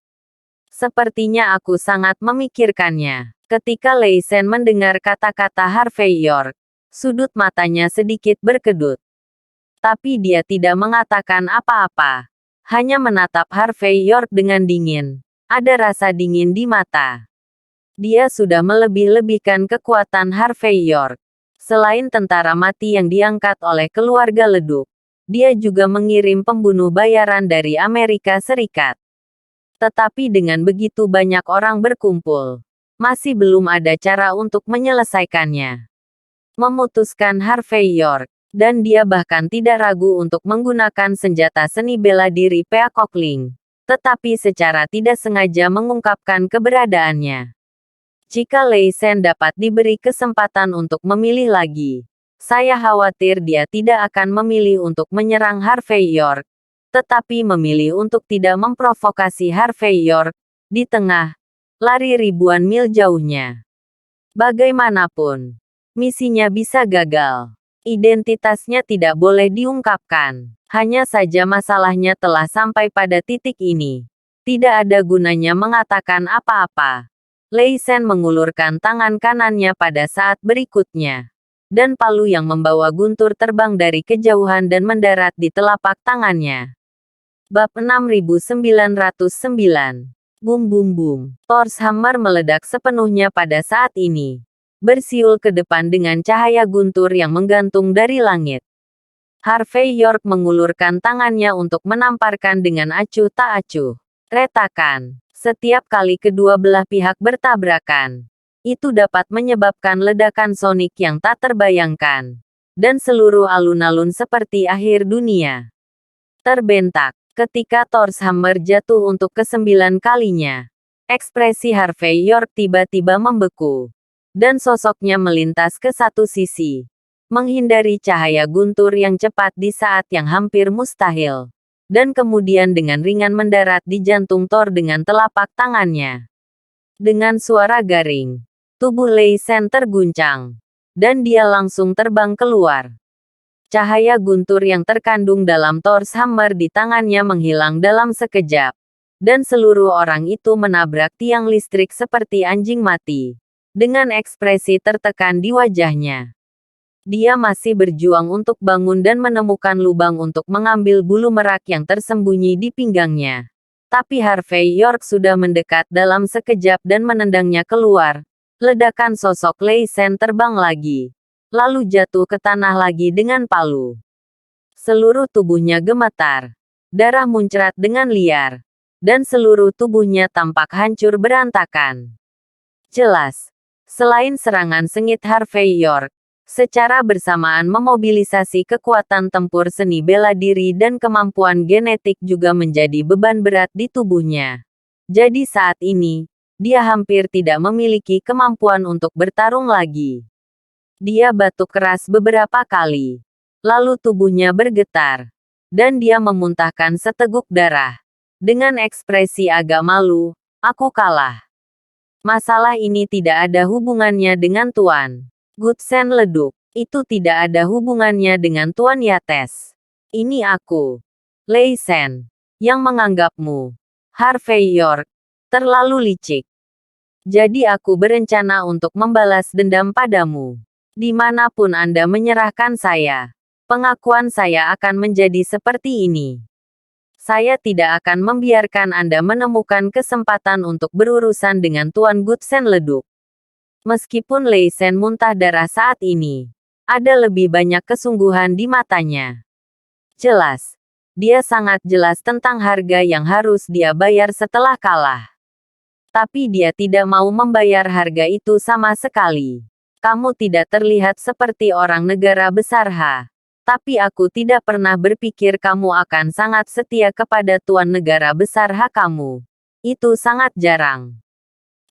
Sepertinya aku sangat memikirkannya. Ketika Lei Sen mendengar kata-kata Harvey York, sudut matanya sedikit berkedut. Tapi dia tidak mengatakan apa-apa. Hanya menatap Harvey York dengan dingin. Ada rasa dingin di mata. Dia sudah melebih-lebihkan kekuatan Harvey York. Selain tentara mati yang diangkat oleh keluarga Leduk, dia juga mengirim pembunuh bayaran dari Amerika Serikat. Tetapi dengan begitu banyak orang berkumpul, masih belum ada cara untuk menyelesaikannya. Memutuskan Harvey York, dan dia bahkan tidak ragu untuk menggunakan senjata seni bela diri Pea Cockling, tetapi secara tidak sengaja mengungkapkan keberadaannya. Jika Lei Shen dapat diberi kesempatan untuk memilih lagi, saya khawatir dia tidak akan memilih untuk menyerang Harvey York, tetapi memilih untuk tidak memprovokasi Harvey York di tengah lari ribuan mil jauhnya. Bagaimanapun, misinya bisa gagal. Identitasnya tidak boleh diungkapkan. Hanya saja masalahnya telah sampai pada titik ini. Tidak ada gunanya mengatakan apa-apa. Lei Shen mengulurkan tangan kanannya pada saat berikutnya. Dan palu yang membawa guntur terbang dari kejauhan dan mendarat di telapak tangannya. Bab 6909. Bum bum bum. Thor's hammer meledak sepenuhnya pada saat ini. Bersiul ke depan dengan cahaya guntur yang menggantung dari langit. Harvey York mengulurkan tangannya untuk menamparkan dengan acuh tak acuh. Retakan. Setiap kali kedua belah pihak bertabrakan, itu dapat menyebabkan ledakan sonik yang tak terbayangkan. Dan seluruh alun-alun seperti akhir dunia terbentak. Ketika Thor's hammer jatuh untuk ke-9 kalinya, ekspresi Harvey York tiba-tiba membeku. Dan sosoknya melintas ke satu sisi, menghindari cahaya guntur yang cepat di saat yang hampir mustahil. Dan kemudian dengan ringan mendarat di jantung Thor dengan telapak tangannya. Dengan suara garing, tubuh Lei Shen terguncang. Dan dia langsung terbang keluar. Cahaya guntur yang terkandung dalam Thor's hammer di tangannya menghilang dalam sekejap. Dan seluruh orang itu menabrak tiang listrik seperti anjing mati. Dengan ekspresi tertekan di wajahnya. Dia masih berjuang untuk bangun dan menemukan lubang untuk mengambil bulu merak yang tersembunyi di pinggangnya. Tapi Harvey York sudah mendekat dalam sekejap dan menendangnya keluar. Ledakan sosok Lei Shen terbang lagi. Lalu jatuh ke tanah lagi dengan palu. Seluruh tubuhnya gemetar. Darah muncrat dengan liar. Dan seluruh tubuhnya tampak hancur berantakan. Jelas. Selain serangan sengit Harvey York, secara bersamaan memobilisasi kekuatan tempur seni bela diri dan kemampuan genetik juga menjadi beban berat di tubuhnya. Jadi saat ini, dia hampir tidak memiliki kemampuan untuk bertarung lagi. Dia batuk keras beberapa kali. Lalu tubuhnya bergetar. Dan dia memuntahkan seteguk darah. Dengan ekspresi agak malu, aku kalah. Masalah ini tidak ada hubungannya dengan Tuan Goodsen leduk. Itu tidak ada hubungannya dengan Tuan Yates. Ini aku, Lei Shen, yang menganggapmu, Harvey York, terlalu licik. Jadi aku berencana untuk membalas dendam padamu. Dimanapun Anda menyerahkan saya, pengakuan saya akan menjadi seperti ini. Saya tidak akan membiarkan Anda menemukan kesempatan untuk berurusan dengan Tuan Goodsen leduk. Meskipun Lei Shen muntah darah saat ini, ada lebih banyak kesungguhan di matanya. Jelas. Dia sangat jelas tentang harga yang harus dia bayar setelah kalah. Tapi dia tidak mau membayar harga itu sama sekali. Kamu tidak terlihat seperti orang negara besar Ha. Tapi aku tidak pernah berpikir kamu akan sangat setia kepada Tuan Negara Besar Ha kamu. Itu sangat jarang.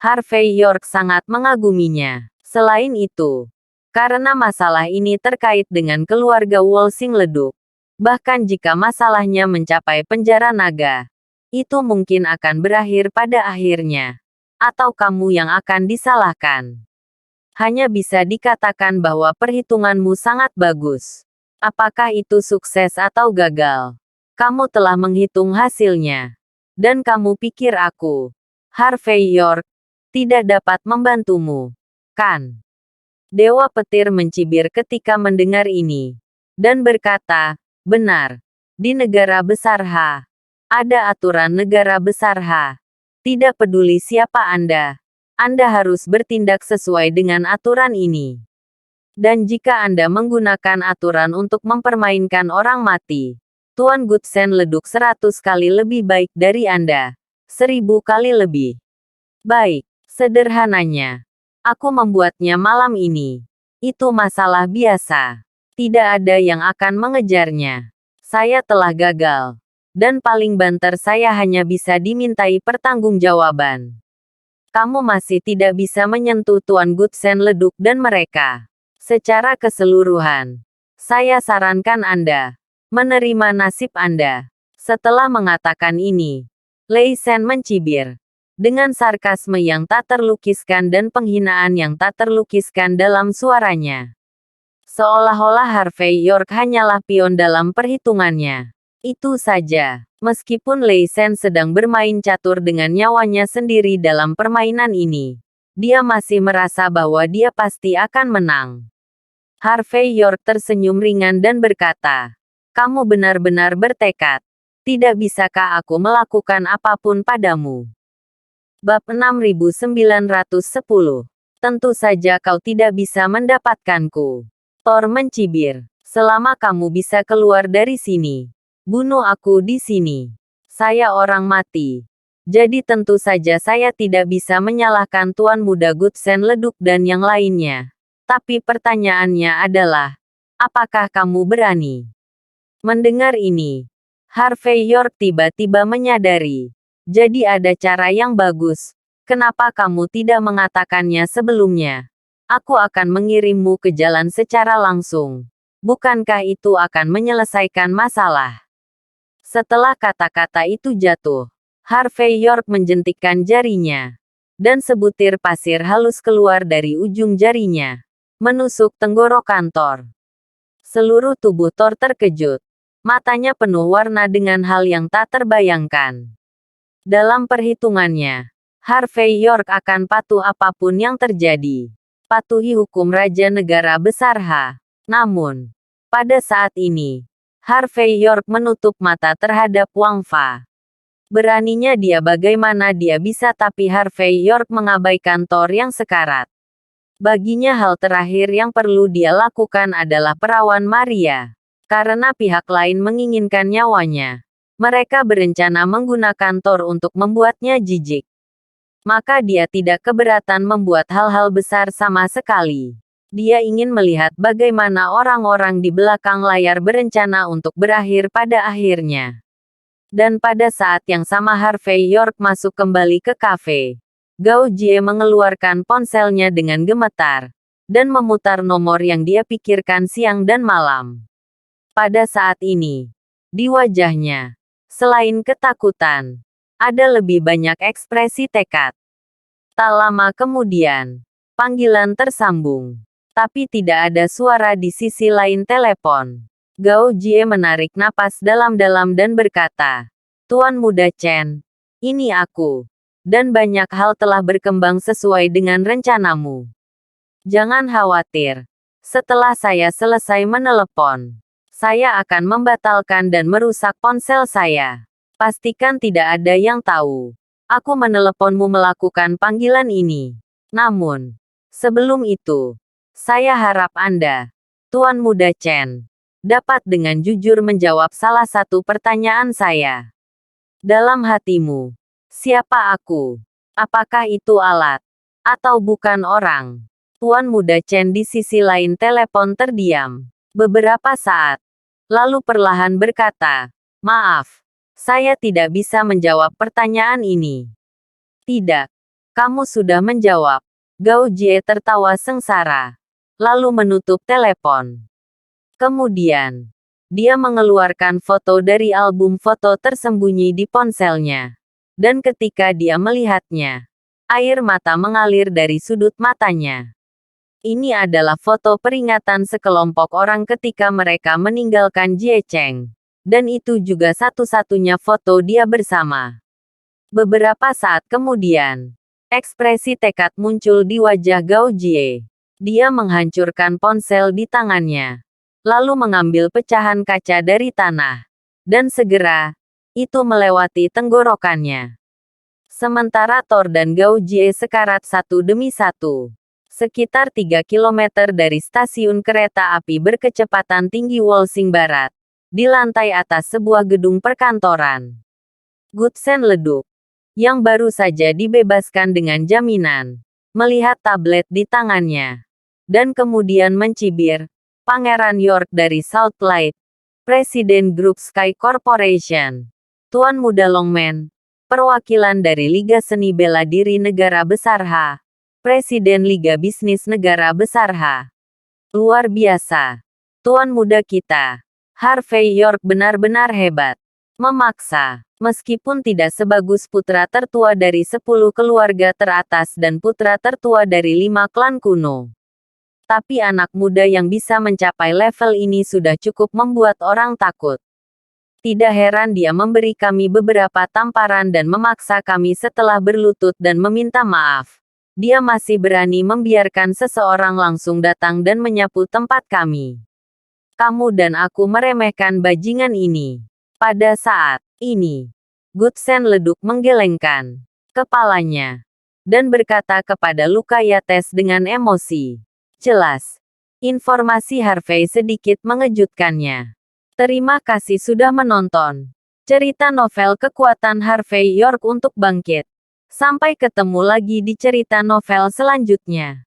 Harvey York sangat mengaguminya. Selain itu, karena masalah ini terkait dengan keluarga Wolsing leduk. Bahkan jika masalahnya mencapai penjara naga, itu mungkin akan berakhir pada akhirnya. Atau kamu yang akan disalahkan. Hanya bisa dikatakan bahwa perhitunganmu sangat bagus. Apakah itu sukses atau gagal? Kamu telah menghitung hasilnya. Dan kamu pikir aku, Harvey York, tidak dapat membantumu, kan? Dewa petir mencibir ketika mendengar ini. Dan berkata, benar. Di negara besar Ha. Ada aturan negara besar Ha. Tidak peduli siapa Anda harus bertindak sesuai dengan aturan ini. Dan jika Anda menggunakan aturan untuk mempermainkan orang mati, Tuan Goodsen leduk 100 kali lebih baik dari Anda. 1000 kali lebih baik. Sederhananya, aku membuatnya malam ini. Itu masalah biasa. Tidak ada yang akan mengejarnya. Saya telah gagal. Dan paling banter saya hanya bisa dimintai pertanggungjawaban. Kamu masih tidak bisa menyentuh Tuan Gutsen Leduk dan mereka. Secara keseluruhan, saya sarankan Anda menerima nasib Anda. Setelah mengatakan ini, Lei Shen mencibir dengan sarkasme yang tak terlukiskan dan penghinaan yang tak terlukiskan dalam suaranya. Seolah-olah Harvey York hanyalah pion dalam perhitungannya. Itu saja. Meskipun Lei Shen sedang bermain catur dengan nyawanya sendiri dalam permainan ini, dia masih merasa bahwa dia pasti akan menang. Harvey York tersenyum ringan dan berkata, "Kamu benar-benar bertekad. Tidak bisakah aku melakukan apapun padamu?" Bab 6910. Tentu saja kau tidak bisa mendapatkanku. Thor mencibir. Selama kamu bisa keluar dari sini, bunuh aku di sini. Saya orang mati. Jadi tentu saja saya tidak bisa menyalahkan Tuan Muda Gutsen Leduk dan yang lainnya. Tapi pertanyaannya adalah, apakah kamu berani? Mendengar ini, Harvey York tiba-tiba menyadari. Jadi ada cara yang bagus. Kenapa kamu tidak mengatakannya sebelumnya? Aku akan mengirimmu ke jalan secara langsung. Bukankah itu akan menyelesaikan masalah? Setelah kata-kata itu jatuh, Harvey York menjentikkan jarinya. Dan sebutir pasir halus keluar dari ujung jarinya, menusuk tenggorokan Thor. Seluruh tubuh Thor terkejut. Matanya penuh warna dengan hal yang tak terbayangkan. Dalam perhitungannya, Harvey York akan patuh apapun yang terjadi. Patuhi hukum Raja Negara Besar H. Namun, pada saat ini, Harvey York menutup mata terhadap Wang Fa. Beraninya dia bagaimana dia bisa tapi Harvey York mengabaikan Thor yang sekarat. Baginya hal terakhir yang perlu dia lakukan adalah perawan Maria. Karena pihak lain menginginkan nyawanya. Mereka berencana menggunakan Thor untuk membuatnya jijik. Maka dia tidak keberatan membuat hal-hal besar sama sekali. Dia ingin melihat bagaimana orang-orang di belakang layar berencana untuk berakhir pada akhirnya. Dan pada saat yang sama Harvey York masuk kembali ke kafe. Gao Jie mengeluarkan ponselnya dengan gemetar. Dan memutar nomor yang dia pikirkan siang dan malam. Pada saat ini, di wajahnya, selain ketakutan, ada lebih banyak ekspresi tekad. Tak lama kemudian, panggilan tersambung. Tapi tidak ada suara di sisi lain telepon. Gao Jie menarik napas dalam-dalam dan berkata, "Tuan Muda Chen, ini aku. Dan banyak hal telah berkembang sesuai dengan rencanamu. Jangan khawatir. Setelah saya selesai menelepon, saya akan membatalkan dan merusak ponsel saya. Pastikan tidak ada yang tahu. Aku meneleponmu melakukan panggilan ini. Namun, sebelum itu, saya harap Anda, Tuan Muda Chen, dapat dengan jujur menjawab salah satu pertanyaan saya. Dalam hatimu, siapa aku? Apakah itu alat? Atau bukan orang?" Tuan Muda Chen di sisi lain telepon terdiam. Beberapa saat. Lalu perlahan berkata, "Maaf. Saya tidak bisa menjawab pertanyaan ini." "Tidak. Kamu sudah menjawab." Gao Jie tertawa sengsara. Lalu menutup telepon. Kemudian, dia mengeluarkan foto dari album foto tersembunyi di ponselnya. Dan ketika dia melihatnya, air mata mengalir dari sudut matanya. Ini adalah foto peringatan sekelompok orang ketika mereka meninggalkan Jie Cheng. Dan itu juga satu-satunya foto dia bersama. Beberapa saat kemudian, ekspresi tekad muncul di wajah Gao Jie. Dia menghancurkan ponsel di tangannya. Lalu mengambil pecahan kaca dari tanah. Dan segera, itu melewati tenggorokannya. Sementara Thor dan Gao Jie sekarat satu demi satu. Sekitar 3 km dari stasiun kereta api berkecepatan tinggi Wolsing Barat. Di lantai atas sebuah gedung perkantoran. Gutsen Leduk, yang baru saja dibebaskan dengan jaminan, melihat tablet di tangannya. Dan kemudian mencibir, Pangeran York dari South Light, Presiden Grup Sky Corporation. "Tuan Muda Longman, perwakilan dari Liga Seni Bela Diri Negara Besar H. Presiden Liga Bisnis Negara Besar H. Luar biasa. Tuan muda kita, Harvey York benar-benar hebat. Memaksa. Meskipun tidak sebagus putra tertua dari 10 keluarga teratas dan putra tertua dari 5 klan kuno. Tapi anak muda yang bisa mencapai level ini sudah cukup membuat orang takut. Tidak heran dia memberi kami beberapa tamparan dan memaksa kami setelah berlutut dan meminta maaf. Dia masih berani membiarkan seseorang langsung datang dan menyapu tempat kami. Kamu dan aku meremehkan bajingan ini. Pada saat ini, Goodsen leduk menggelengkan kepalanya dan berkata kepada Lukayates dengan emosi. Jelas, informasi Harvey sedikit mengejutkannya. Terima kasih sudah menonton cerita novel kekuatan Harvey York untuk bangkit. Sampai ketemu lagi di cerita novel selanjutnya.